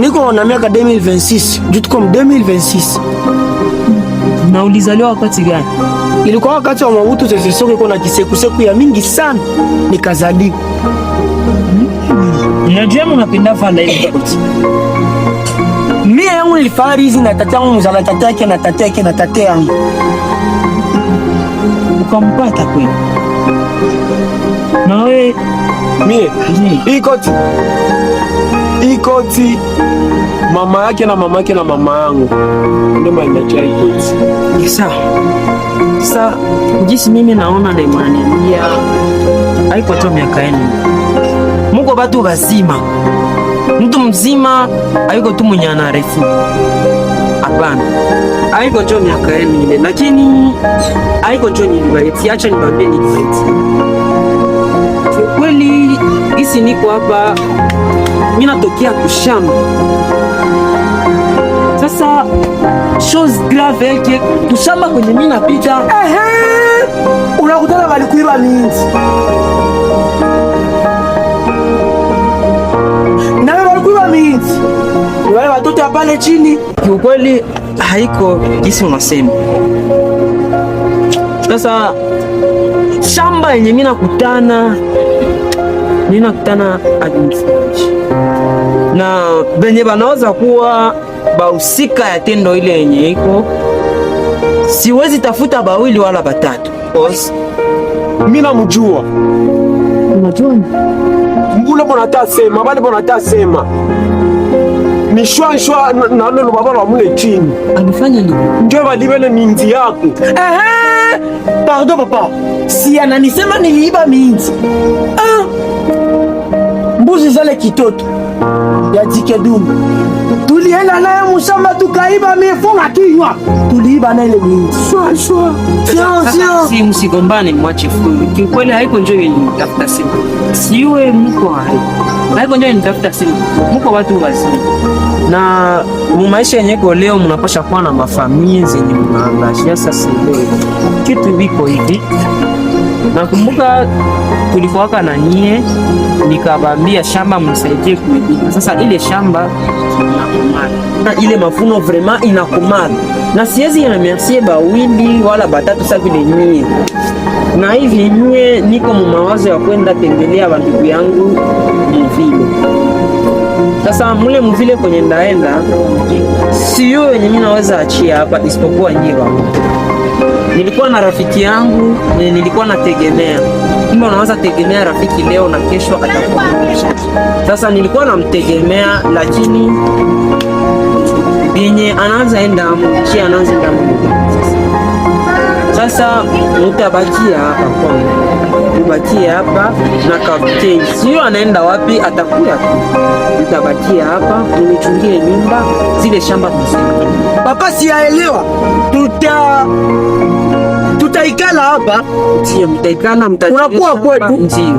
Niko na miaka 2026. Juu tuko 2026. Na ulizaliwa wakati gani? Ilikuwa wakati wa Mobutu Sese Seko, iko na kisekuseku ya mingi sana nikazaliwa. Unajua unapenda fala hivi. Mimi yangu nilifari hizi na tata yangu mzala tata yake na tata yake na tata yangu. Ukampata kweli? Na wewe mie ikoti mama yake na mama yake na mama yangu ndio maimacha ikoti. Sasa jinsi mimi naona na imani ya haiko tu miaka yenu. Mungu batu bazima. Mtu mzima haiko tu mwenye anarefu. Hapana. Haiko tu miaka yenu ile, lakini haiko tu nilibaiti, acha nibambie nilibaiti. Kweli isi niko hapa mimi natokea kushamba. Sasa chose grave yake kushamba kwenye mimi napita. Unakutana walikuiba minzi. Na walikuiba minzi. Wale watoto pale chini. Kiukweli haiko jinsi unasema. Sasa shamba yenye mimi nakutana administration na benye banaweza kuwa bahusika ya tendo ile yenye iko, siwezi tafuta bawili wala batatu. Mimi namjua. Unajua? Mbona bonatasema, bali bonatasema. Ni shwa na neno baba wa mule chini. Alifanya nini? Ndio balibele minzi yako. Pardon papa. Si ananisema niliiba minzi. Mbuzi zale kitoto ya Jikedumu. Tulienda naye mshamba tukaiba mifunga kinywa. Tuliiba na ile minzi. Shwa. Si msigombane mwache furu. Kiukweli haiko njoo nitafuta simu. Siwe mko haiko njoo nitafuta simu. Mko watu wazima. Na maisha yenyewe leo mnapasha kuwa na mafamilia zenye mnaangazia. Sasa leo kitu biko hivi. Nakumbuka tulikuwaka na nyie nikabambia shamba mnisaidie kuilima. Sasa ile shamba inakomana. Ile mafuno vraiment inakomana. Na siwezi na merci bawili wala batatu sasa vile nyie. Na hivi nyie niko mu mawazo ya kwenda tembelea bandugu yangu mvile. Sasa mule mvile kwenye ndaenda sio wenye mimi naweza achia hapa isipokuwa nyie wangu. Nilikuwa na rafiki yangu, nilikuwa nategemea. Kumbe unaweza tegemea rafiki leo na kesho atakuwa. Sasa nilikuwa namtegemea, lakini yenye anaanza enda mchi anaanza enda mchi. Sasa mtabakia hapa kwangu. Ubakia hapa na kapteni. Sio anaenda wapi atakuja. Mtabakia hapa, unichungie nyumba, zile shamba kusema. Papa siaelewa. Tutaikala hapa. Sio mtaikala unakuwa kwetu. Ndio.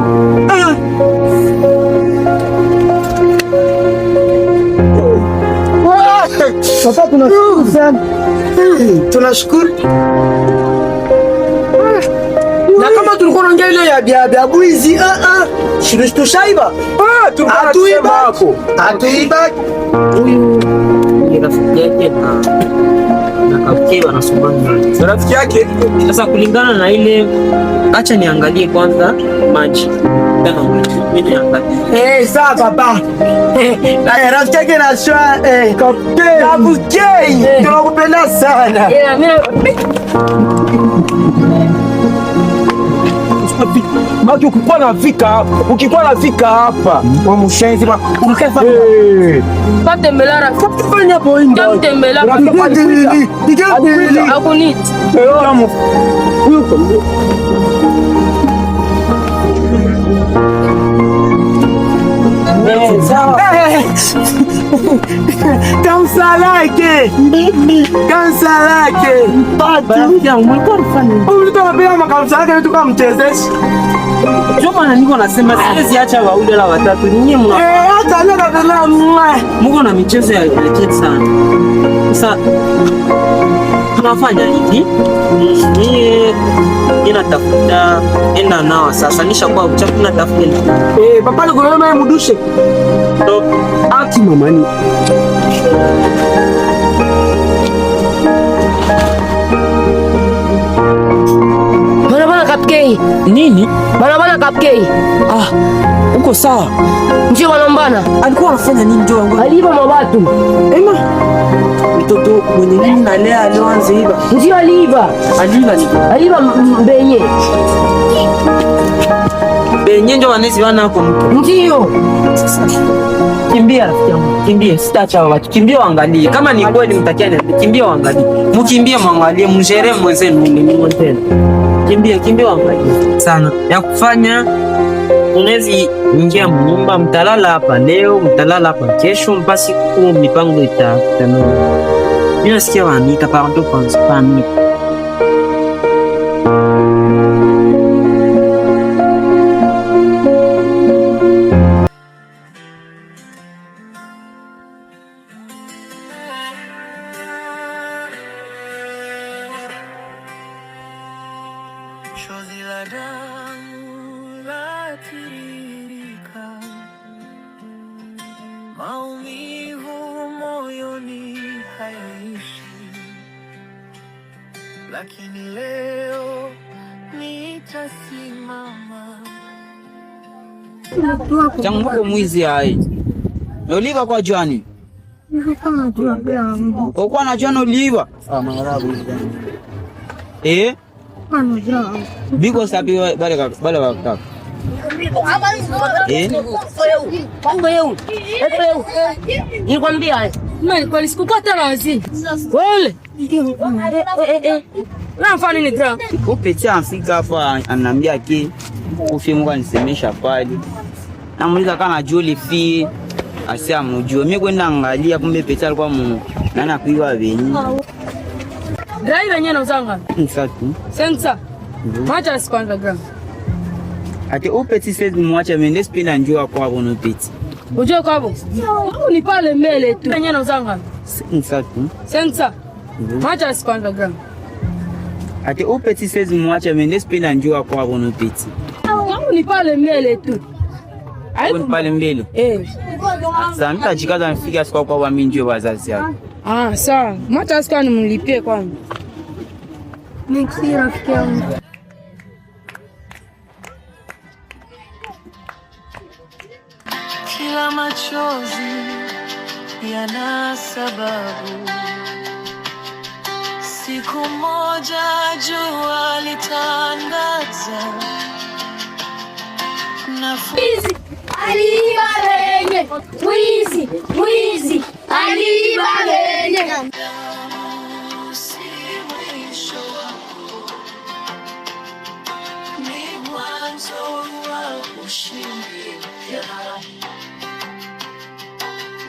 Papa tunashukuru sana. Tunashukuru. Na kama tulikuwa naongea ile ya bwizi shirushi tushaiba. Atuiba hapo. Atuiba. Huyu ni rafiki yake na kapteni wanasomana. Rafiki yake. Sasa kulingana na ile, acha niangalie kwanza maji. Mimi niangalie. Sawa papa. Na rafiki yake na shwa kapteni. Tunakupenda sana. Maki ukikuwa na vika hapa wa mshenzi ma unakaifa Patembela rafiki fanya hapo ndio patembela akunit huyo Kansalake ulitoa makamsalake tukamchezesha. Ndio maana niko nasema siwezi acha waude la watatu. Ninyi mna hata ndio kabla Mungu na michezo ya kile sana. Sasa tunafanya hivi. Mie ninatafuta enda nao sasa nishakuwa uchafu natafuta. Papa le gouvernement mudushe. Stop. Ati mamani. Bana kapkei. Nini? Bana kapkei. Uko sawa? Ndio wanambana. Alikuwa anafanya nini ndio wangu? Aliba mabatu. Ema. Mtoto mwenye nini nalea alianza iba. Ndio aliba. Aliba benye. Benye ndio wanezi wana hapo mtu. Ndio. Kimbia rafiki yangu. Kimbia, sitaacha watu. Kimbia waangalie. Kama ni kweli mtakiana, kimbia waangalie. Mkimbia mwangalie, mshere mwenzenu ni mtenda. Kimbia waangalie. Sana. Ya kufanya unawezi ingia mnyumba, mtalala hapa leo, mtalala hapa kesho, mpasi kuu mipango itatanua. Mimi nasikia waniita pardon kwa Spanish. Chozi la damu latiririka, maumivu moyoni hayaishi, lakini leo nitasimama. Changuko mwizi hai. Oliva kwa Joani. Kwa na Joani Oliva. Biko sabi bale wakaka. Nikwambia mimi kwa sikupata razi. Wale. Na mfano ni gra. Upetia afika hapa ananiambia ki ufimu nisemesha pale. Namuuliza kama Julie fi asia mjue. Mimi kwenda angalia kumbe Petia alikuwa nana kuiwa venyi. Drive yenyewe na uzanga. Nsatu. Sensa. Macha sipanda gram. Ati upeti sezi mwacha mende spina njua kwa bono peti. Ujue kwa hapo. Ni pale mbele tu. Yenyewe na uzanga. Nsatu. Sensa. Macha sipanda gram. Ati upeti sezi mwacha mende spina njua kwa bono peti. Ni pale mbele tu. Ni pale mbele. Sasa mtajikaza nifika siku kwa mimi njoo wazazi yako. Sawa. Macha sikani mlipie kwangu. Niki rafiki yangu. Kila machozi yana sababu. Siku moja jua litangaza. Mwizi aliiba benye. Mwizi aliiba benye. Si mwisho wako, ni mwanzo wa ushindi mpya.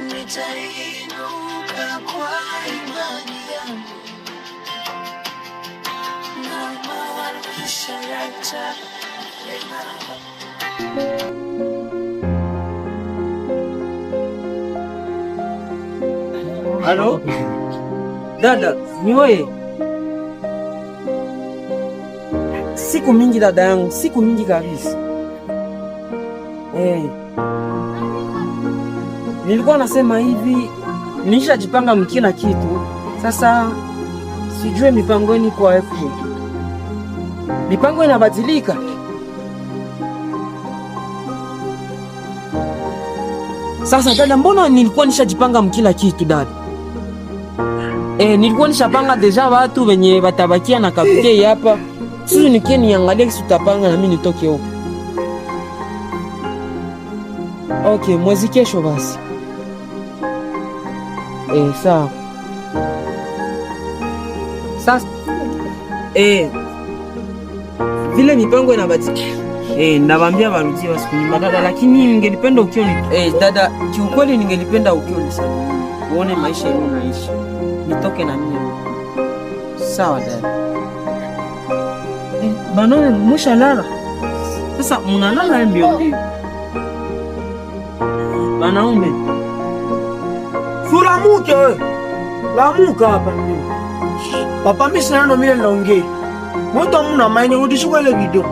Nitainuka kwa imani yangu na maisha yataendelea. Halo? Dada, ni wewe? Siku mingi dada yangu, siku mingi kabisa. Nilikuwa nasema hivi, nishajipanga mkila kitu. Sasa sijue mipango ni kwa wapi. Mipango inabadilika. Sasa dada, mbona nilikuwa nishajipanga mkila kitu dada? Nilikuwa nishapanga deja watu wenye watabakia na kapike hapa. Sisi nikie niangalie kisi tutapanga na mimi nitoke huko. Okay, mwezi kesho basi. Sawa. Sasa vile mipango inabadilika. Nawaambia warudie wasiku dada, lakini ningelipenda ukioni. Dada, kiukweli ningelipenda ukioni sana. Uone maisha yenu naishi. Nitoke na mimi. Sawa dada. Bana musha lala. Sasa mnalala mbio. Banaume. Sura muke wewe. Lamuka hapa mimi. Papa mimi sina ndo mimi naongea. Moto mna maini udishukwa ile video.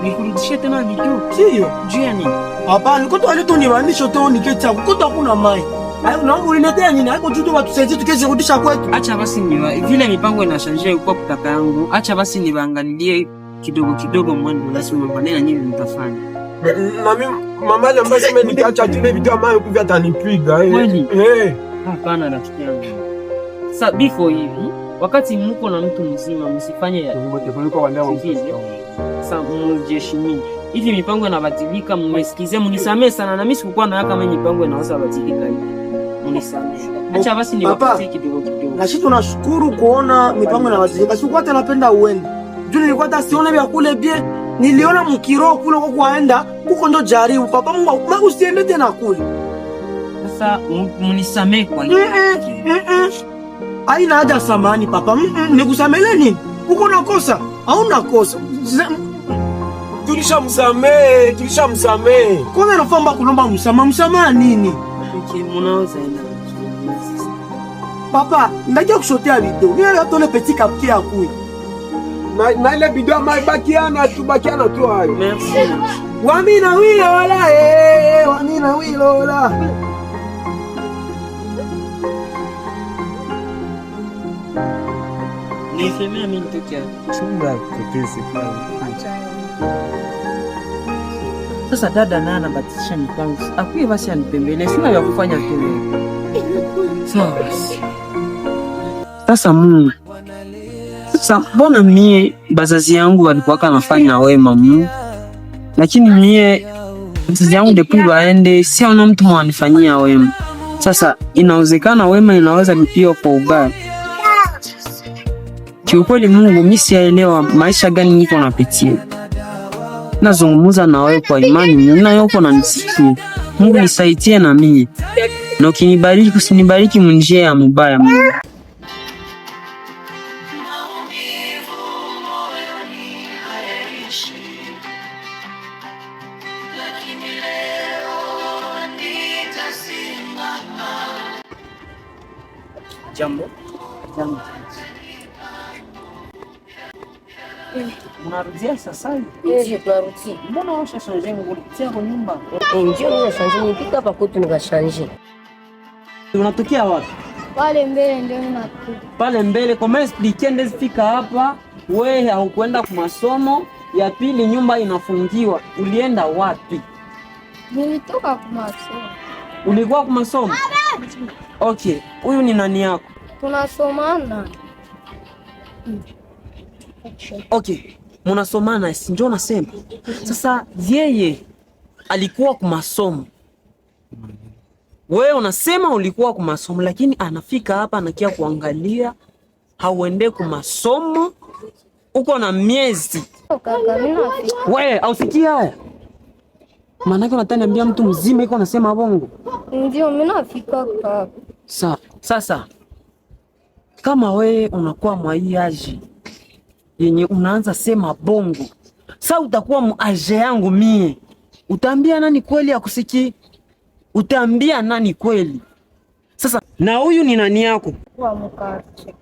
Nikurudishie tena video. Sio? Juu ya nini? Hapana, kuto alito ni wanisho to niketa. Kuto hakuna mai. Hayo naomba uniletea nini? Hapo tu watu sasa tukeze kurudisha kwetu. Acha basi vile mipango inashanjia kwa kutaka yangu. Acha basi niwaangalie kidogo kidogo mwendo lazima mbane na nyinyi mtafanya. Na mimi mama ile ambaye sema nikiacha tule video ambayo kuvya atanipiga. Hapana rafiki yangu. Sasa before hivi wakati mko na mtu mzima msifanye sasa mjeshimini. Hivi mipango inabadilika, mmesikize, mnisamee sana na mimi sikukuwa na kama mipango inaweza badilika hivi. Mnisamee. Acha basi niwapatie kidogo kidogo. Na sisi tunashukuru kuona mipango inabadilika. Sikuwa hata napenda uende. Juu nilikuwa hata siona vya kule bie. Niliona mkiro kule kwa kuenda, huko ndo jaribu. Papa Mungu usiende tena kule. Sasa mnisamee kwa nini? Haina haja samani papa. Nikusamele nini? Uko na kosa? Hauna kosa. Tulishamsamee. Kwanza nafamba kulomba msamaha nini? Okay, mnaweza enda. Papa, ndaje kushotea video. Mimi leo tole petit capté ya kui. Na ile video bakiana tu hayo. Merci. Wamina wilola wamina wilola. Nisemea mimi nitokea chumba kukezi pale. Sasa dada naye anabatisha mipango. Akuye basi anipembelee, sina ya kufanya kelele. Sawa basi. Sasa Mungu. Sasa mbona mie bazazi yangu walikuwa kanafanya wema Mungu. Lakini mie bazazi yangu depuis waende siona mtu mwanifanyia wema. Sasa inawezekana wema inaweza lipio kwa ubaya. Kiukweli Mungu mimi sielewa maisha gani niko napitia. Nazungumza na wewe kwa imani, ninayopo na nisikie. Mungu nisaidie na mimi. Na ukinibariki usinibariki njia ya mbaya Mungu. Jambo. Unarudia sasa hivi? Je tunarudia. Mbona washa shanje ngulitia kwa nyumba? Ndio ni shanje nipika hapa kwetu nikashanje. Unatokea wapi? Pale mbele ndio nakuja. Pale mbele kwa explain fika hapa, wewe haukwenda kwa masomo, ya pili nyumba inafungiwa. Ulienda wapi? Nilitoka kwa masomo. Ulikuwa kwa masomo? Okay, huyu ni nani yako? Tunasomana. Okay, mnasomana, si ndio nasema. Sasa yeye alikuwa kwa masomo. Wewe unasema ulikuwa kwa masomo lakini anafika hapa anakia kuangalia hauende kwa masomo. Uko na miezi. Kaka mimi nafika. Wewe ausikia haya? Maana yake unataniambia mtu mzima iko anasema bongo. Ndio mimi nafika kaka. Sasa kama wewe unakuwa mwaiaji yenye unaanza sema bongo, sasa utakuwa muaje yangu mie. Utaambia nani kweli akusikii? Utaambia nani kweli? Sasa na huyu ni nani yako? Kwa mkate.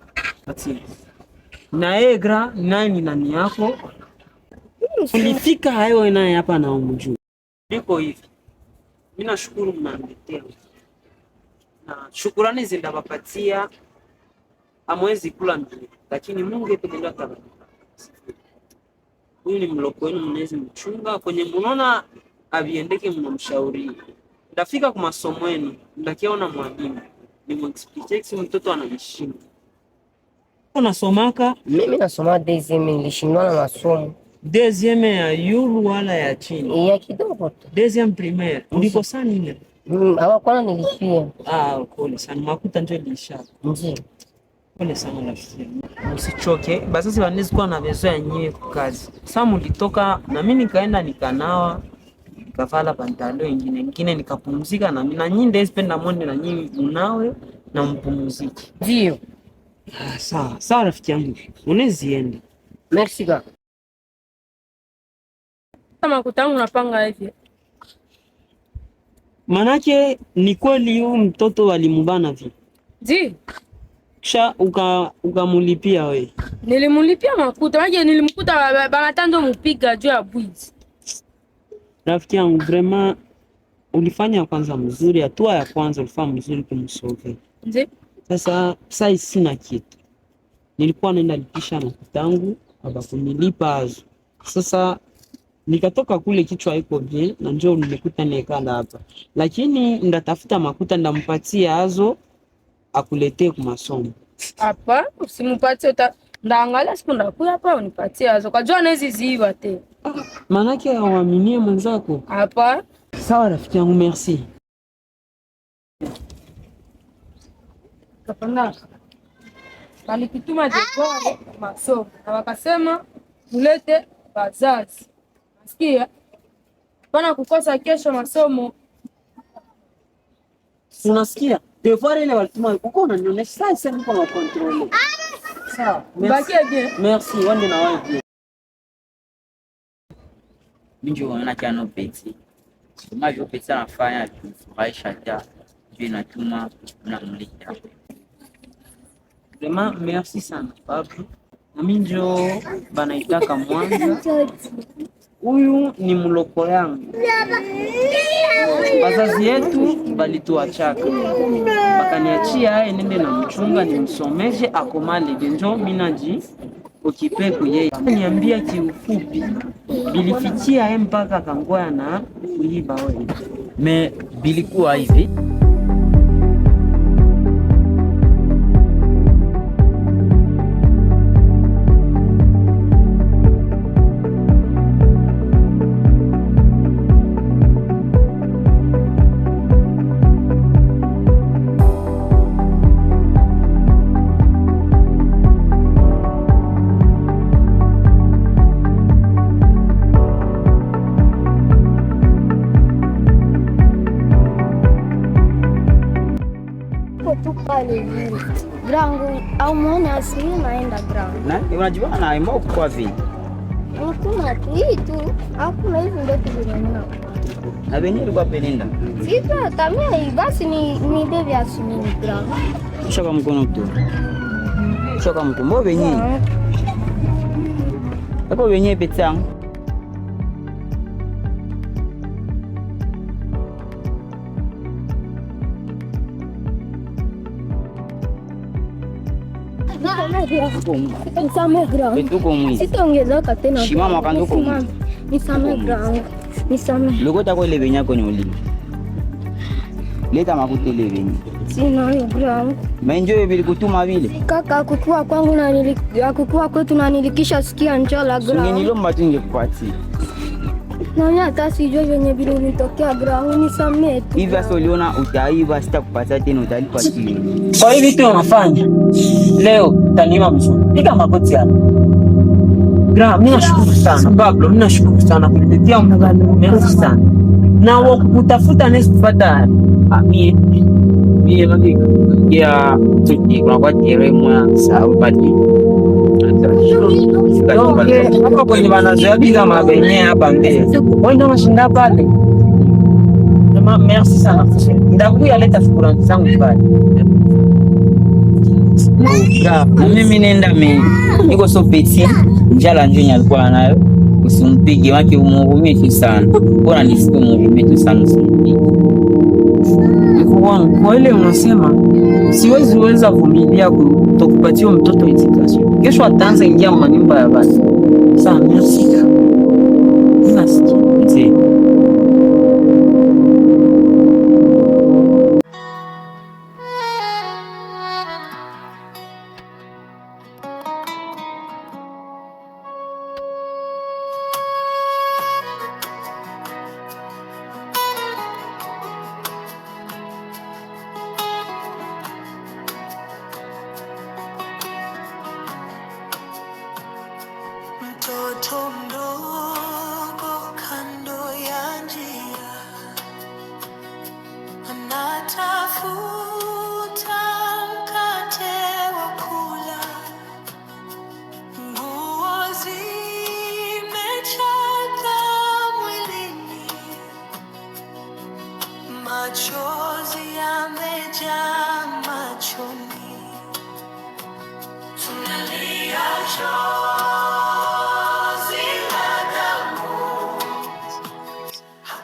Na Egra naye ni nani yako? Ulifika hayo naye hapa na umjui. Niko hivi. Mimi nashukuru mnaniletea. Na shukrani zindabapatia amwezi kula mimi. Lakini Mungu yepekenda tabaka. Huyu ni mloko wenu mnezi mchunga kwenye mnaona aviendeke mnamshauri. Ndafika kwa masomo yenu, ndakiona mwalimu. Nimexplique mtoto anaheshimu. Unasomaka? Mimi nasoma deuxième, nilishindwa na masomo. Deuxième ya yulu wala ya chini? Ya kidogo tu. Deuxième primaire. Uliko sana nini? Hawakwana nilipia. Pole sana. Makuta ndio ilisha. Ndio. Pole sana rafiki. Usichoke. Basi wanezi kuwa na bezo ya nyewe kwa kazi. Sasa mlitoka na mimi nikaenda nikanawa. Nikavala pantalo ingine nikapumzika na mimi na nyinyi ndio spenda monde na nyinyi unawe na mpumziki. Ndio. Sawa rafiki yangu. Unezienda. Merci kaka. Kama kutangu napanga hivi. Manake ni kweli huyu mtoto alimbana vipi? Ji. kisha ukamulipia wewe? Nilimulipia makuta, maana nilimkuta banatando mupiga juu ya bwizi. Rafiki yangu, vraiment ulifanya kwanza mzuri, hatua ya kwanza ulifanya mzuri kumsove. Ndio. Sasa sina kitu. Nilikuwa naenda lipisha makuta yangu, abakunilipa azo. Sasa nikatoka kule kichwa haiko bien na njoo nimekuta niekala hapa. Lakini ndatafuta makuta ndampatia azo akuletee kwa masomo. Hapa usimupatie ndaangalia siku ndakuya hapa unipatie azo. Kwa jua nezi ziiba te. Manake hawaminie mwenzako. Hapa. Sawa rafiki yangu, merci. Kapanda. Walikituma jekwa masomo na wakasema ulete bazazi. Nasikia? Pana kukosa kesho masomo. Unasikia? Devoir ile walituma uko unanionyesha sasa niko na control. Sawa. Bakie bien. Merci, wende na wewe pia. Minjo wana kiano peti. Kama hivyo peti anafanya kufurahisha ja. Juu inatuma unamlipa. Vraiment merci sana babu. Na minjo banaitaka Mwanza. Huyu ni mloko yangu. Wazazi yetu balituachaka, bakaniachia nende na mchunga nimsomeshe akomale genjo minaji okipe kuyeye. Niambia kiufupi bilifikia mpaka kangoya na kuiba wewe. Me bilikuwa hivi. Grangu au muone asili naenda grangu. Na unajua na imo kwa vipi? Hakuna kitu. Hakuna hivi ndio tuliona. Na wenyewe ilikuwa penenda. Sasa tamia hii basi ni bebe asili grangu. Shoka mkono tu. Shoka mkono wenyewe. Hapo wenyewe petang. Nisamehe grangu. Betuko mwizi. Sitaongezeka tena. Shimama kanduko mwizi. Nisamehe grangu. Nisamehe. Lokota kwa ile benyako ni uli. Leta makuta ile benye. Sina hiyo grangu. Menjo bilikutuma vile. Kaka kukua kwangu na kukua kwetu na nilikisha sikia njala grangu. Ungenilomba tu ningekupatia. Nani hata sijui venye vile ulitokea grangu, nisamehe tu. Hivi sasa uliona utaiba sitakupatia tena utalipa chini. Kwa hivi vitu unafanya leo utaniwa mzuri. Piga magoti hapa. Mimi nashukuru sana Pablo, mimi nashukuru sana kuniletea mwangaza. Merci sana. Na utafuta nesi kufuata mie mami ya tuki kwa kiremwa sababu bali. Hapo kwenye wanazoea bila mabenye hapa mbele. Wenda mashinda pale. Merci sana. Ndakuya leta shukrani zangu pale. Mimi nenda niko so peti njala njoo alikuwa nayo, usimpige wake umhurumie tu sana. Bora nisikie umhurumie tu sana usimpige. Kwa ile unasema siwezi vumilia kutokupatia mtoto education. Kesho ataanza ingia manyumba ya basi. Sasa merci. Nasikia. Mtoto mdogo kando ya njia anatafuta mkate wa kula, nguo zimechakaa mwilini, machozi yamejaa machoni.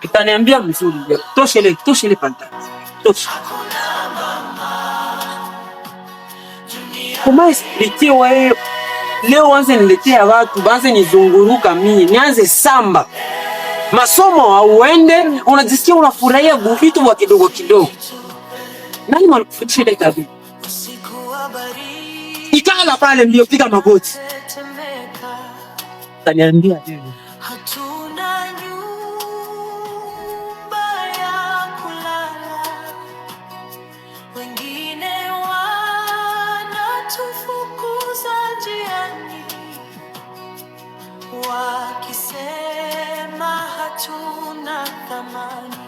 Utaniambia mzuri leo. Tosha ile pantani. Tosha. Kama explique wewe leo wanze niletea watu, banze nizunguruka mimi, nianze samba. Masomo hauende, unajisikia unafurahia vitu vya kidogo kidogo. Nani mwalikufundisha ile tabia? Ikala pale ndio piga magoti. Utaniambia tena. Hatuna nyumba ya kulala, wengine wanatufukuza njiani, wakisema hatuna thamani.